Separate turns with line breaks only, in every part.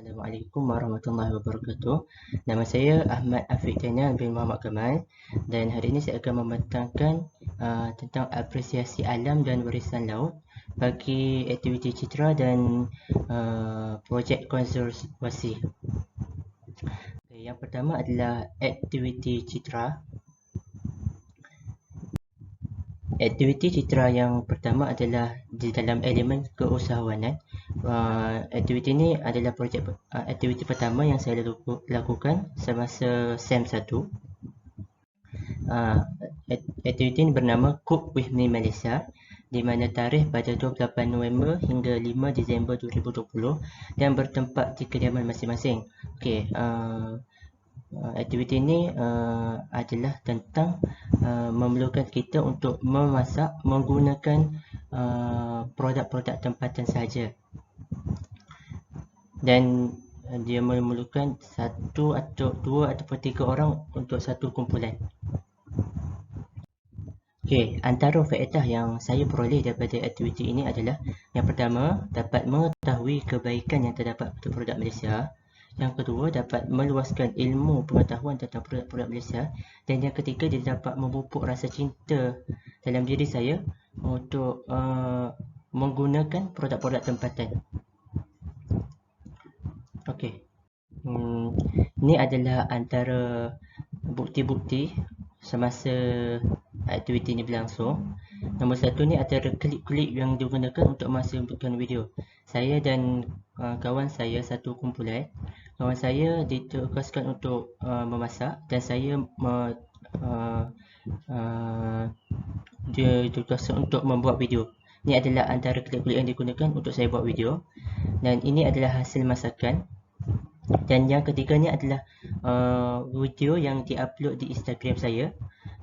Assalamualaikum warahmatullahi wabarakatuh. Nama saya Ahmad Afiq Daniel bin Muhammad Kamal dan hari ini saya akan membentangkan tentang apresiasi alam dan warisan laut bagi aktiviti citra dan projek konservasi. Yang pertama adalah aktiviti citra. Aktiviti citra yang pertama adalah di dalam elemen keusahawanan. Aktiviti ini adalah aktiviti pertama yang saya lakukan semasa SEM 1. Aktiviti ini bernama Cook with Me Malaysia, di mana tarikh pada 28 November hingga 5 Disember 2020 dan bertempat di kediaman masing-masing. Aktiviti ini adalah tentang memerlukan kita untuk memasak menggunakan produk-produk tempatan sahaja, dan dia memerlukan satu atau dua ataupun tiga orang untuk satu kumpulan. Antara faedah yang saya peroleh daripada aktiviti ini adalah, yang pertama, dapat mengetahui kebaikan yang terdapat pada produk Malaysia. Yang kedua, dapat meluaskan ilmu pengetahuan tentang produk-produk Malaysia. Dan yang ketiga, dia dapat memupuk rasa cinta dalam diri saya untuk menggunakan produk-produk tempatan. Ini adalah antara bukti-bukti semasa aktiviti ini berlangsung. Nombor satu ni antara klip-klip yang digunakan untuk menghasilkan video. Saya dan kawan saya, satu kumpulan, kawan saya ditugaskan untuk memasak dan saya ditugaskan untuk membuat video. Ini adalah antara klip-klip yang digunakan untuk saya buat video, dan ini adalah hasil masakan. Dan yang ketiganya adalah video yang diupload di Instagram saya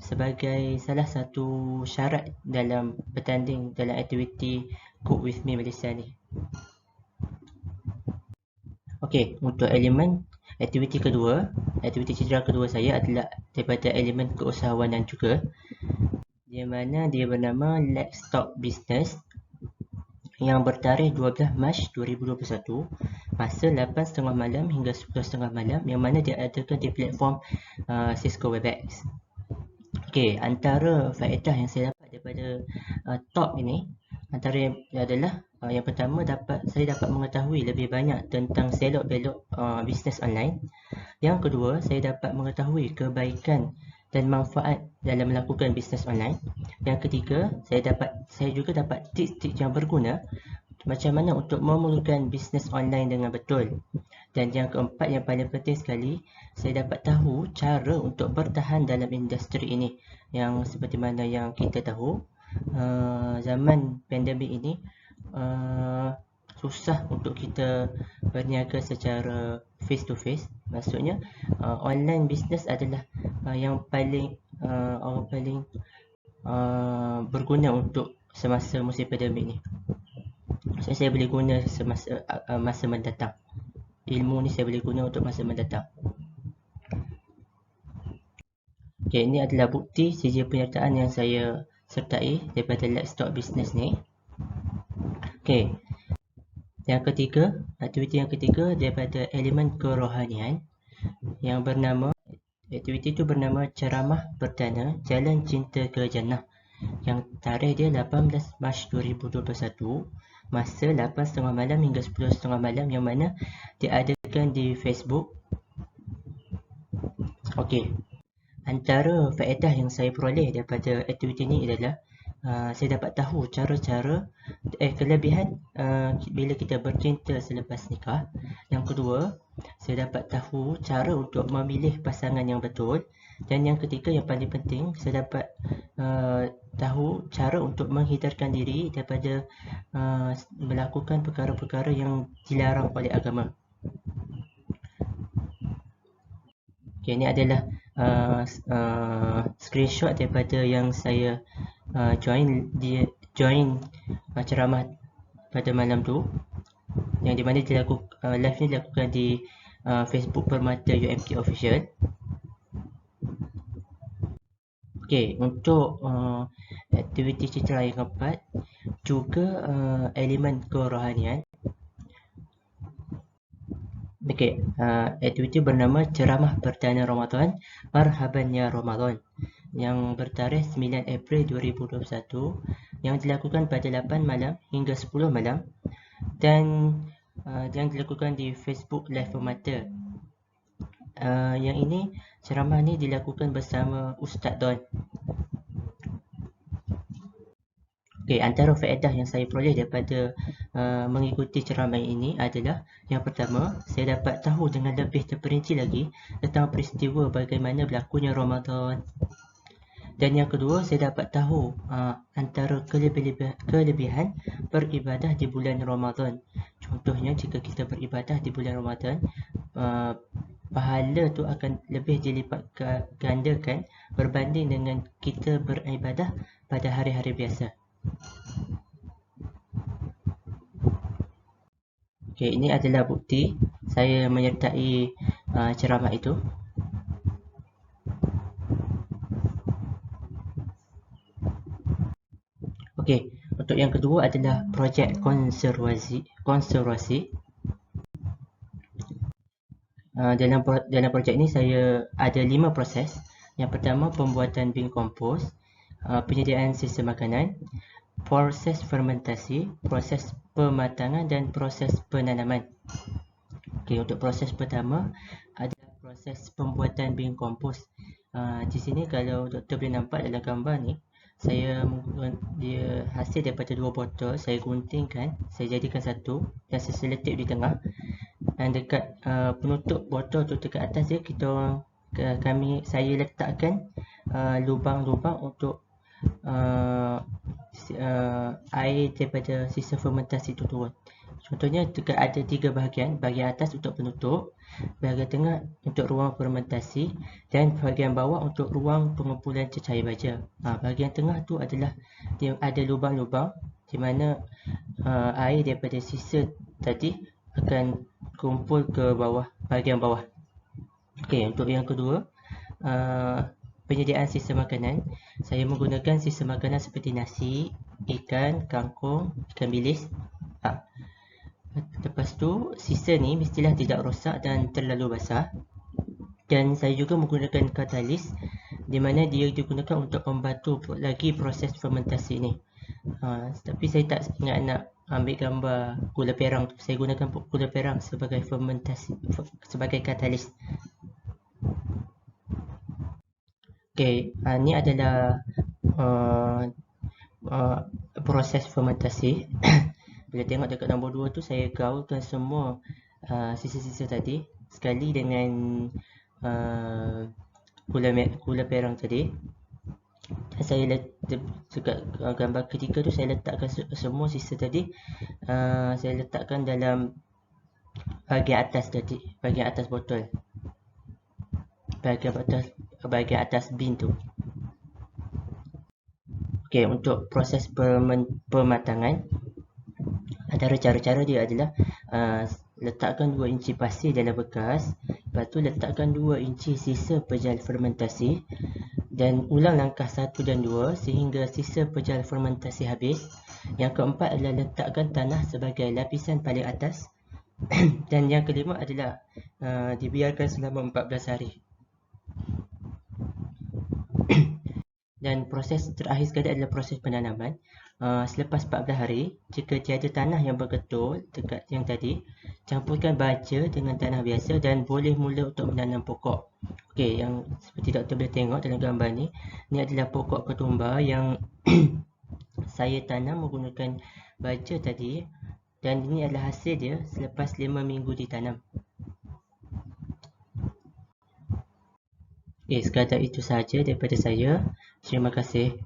sebagai salah satu syarat dalam bertanding dalam aktiviti Cook with Me Malaysia ni. Untuk elemen aktiviti kedua, aktiviti citra kedua saya adalah daripada elemen keusahawanan juga, di mana dia bernama Let's Talk Business, yang bertarikh 12 Mac 2021 masa 8.30 malam hingga 10.30 malam, yang mana diadakan di platform Cisco Webex. Antara faedah yang saya dapat daripada talk ini antara adalah yang pertama, saya dapat mengetahui lebih banyak tentang selok-belok bisnes online. Yang kedua, saya dapat mengetahui kebaikan dan manfaat dalam melakukan bisnes online. Yang ketiga, saya juga dapat tips-tips yang berguna macam mana untuk memulakan bisnes online dengan betul. Dan yang keempat, yang paling penting sekali, saya dapat tahu cara untuk bertahan dalam industri ini, yang seperti mana yang kita tahu, zaman pandemik ini susah untuk kita berniaga secara face to face. Maksudnya online business adalah yang paling berguna untuk semasa musim pandemik ni. Saya boleh guna semasa masa mendatang. Ilmu ni saya boleh guna untuk masa mendatang. Ini adalah bukti sijil penyertaan yang saya sertai daripada Let's Talk Business ni. Yang ketiga, aktiviti yang ketiga daripada elemen kerohanian, yang bernama, aktiviti itu bernama Ceramah Perdana Jalan Cinta ke Jannah, yang tarikh dia 18 Mac 2021 masa 8.30 malam hingga 10.30 malam, yang mana diadakan di Facebook. Antara faedah yang saya peroleh daripada aktiviti ini adalah saya dapat tahu cara-cara kelebihan bila kita bercinta selepas nikah. Yang kedua, saya dapat tahu cara untuk memilih pasangan yang betul. Dan yang ketiga, yang paling penting, saya dapat tahu cara untuk menghindarkan diri daripada melakukan perkara-perkara yang dilarang oleh agama. Ini adalah screenshot daripada yang saya join ceramah pada malam tu, yang di mana live ni dilakukan di Facebook Permata UMT Official. Untuk aktiviti citra yang keempat, juga elemen kerohanian. Okey, aktiviti bernama Ceramah Perdana Ramadan, Marhaban Ya Ramadan, yang bertarikh 9 April 2021, yang dilakukan pada 8 malam hingga 10 malam, dan yang dilakukan di Facebook Live Permata. Yang ini, ceramah ni dilakukan bersama Ustaz Don. Okey, antara faedah yang saya peroleh daripada mengikuti ceramah ini adalah, yang pertama, saya dapat tahu dengan lebih terperinci lagi tentang peristiwa bagaimana berlakunya Ramadan. Dan yang kedua, saya dapat tahu antara kelebihan beribadah di bulan Ramadan. Contohnya, jika kita beribadah di bulan Ramadan, pahala tu akan lebih dilipat gandakan berbanding dengan kita beribadah pada hari-hari biasa. Okey, ini adalah bukti saya menyertai ceramah itu. Okey, untuk yang kedua adalah projek konservasi. Dalam projek ini saya ada 5 proses. Yang pertama, pembuatan bin kompos, penyediaan sisa makanan, proses fermentasi, proses pematangan dan proses penanaman. Okey, untuk proses pertama adalah proses pembuatan bin kompos. Di sini kalau doktor boleh nampak dalam gambar ni, saya dia hasil daripada 2 botol, saya guntingkan, saya jadikan satu dan saya seletip di tengah. Dan dekat penutup botol tu, dekat atas dia, saya letakkan lubang-lubang untuk air daripada sisa fermentasi itu turun. Contohnya, ada 3 bahagian. Bahagian atas untuk penutup, bahagian tengah untuk ruang fermentasi, dan bahagian bawah untuk ruang pengumpulan cecair baja. Bahagian tengah tu adalah dia ada lubang-lubang di mana air daripada sisa tadi akan kumpul ke bawah, bahagian bawah. Okey, untuk yang kedua, penyediaan sisa makanan. Saya menggunakan sisa makanan seperti nasi, ikan, kangkung, ikan bilis. Lepas tu, sisa ni mestilah tidak rosak dan terlalu basah. Dan saya juga menggunakan katalis, di mana dia digunakan untuk membantu lagi proses fermentasi ni. Tapi saya tak ingat nak ambil gambar gula perang tu. Saya gunakan gula perang sebagai fermentasi, sebagai katalis. Okey, ni adalah proses fermentasi. Bila tengok dekat nombor 2 tu, saya gaulkan semua sisa-sisa tadi sekali dengan gula perang tadi. Dan saya dekat gambar ketiga tu, saya letakkan semua sisa tadi, saya letakkan dalam bahagian atas tadi, bahagian atas botol, bahagian atas bin tu. Okey, untuk proses pematangan, antara cara-cara dia adalah letakkan 2 inci pasir dalam bekas, lepas tu letakkan 2 inci sisa pejal fermentasi, dan ulang langkah 1 dan 2 sehingga sisa pejal fermentasi habis. Yang keempat adalah letakkan tanah sebagai lapisan paling atas. Dan yang kelima adalah dibiarkan selama 14 hari. Dan proses terakhir sekali adalah proses penanaman. Selepas 14 hari, jika tiada tanah yang bergetul dekat yang tadi, campurkan baja dengan tanah biasa dan boleh mula untuk menanam pokok. Okey, yang seperti doktor boleh tengok dalam gambar ni adalah pokok ketumbar yang saya tanam menggunakan baja tadi, dan ini adalah hasil dia selepas 5 minggu ditanam. Sekadar itu sahaja daripada saya. Terima kasih.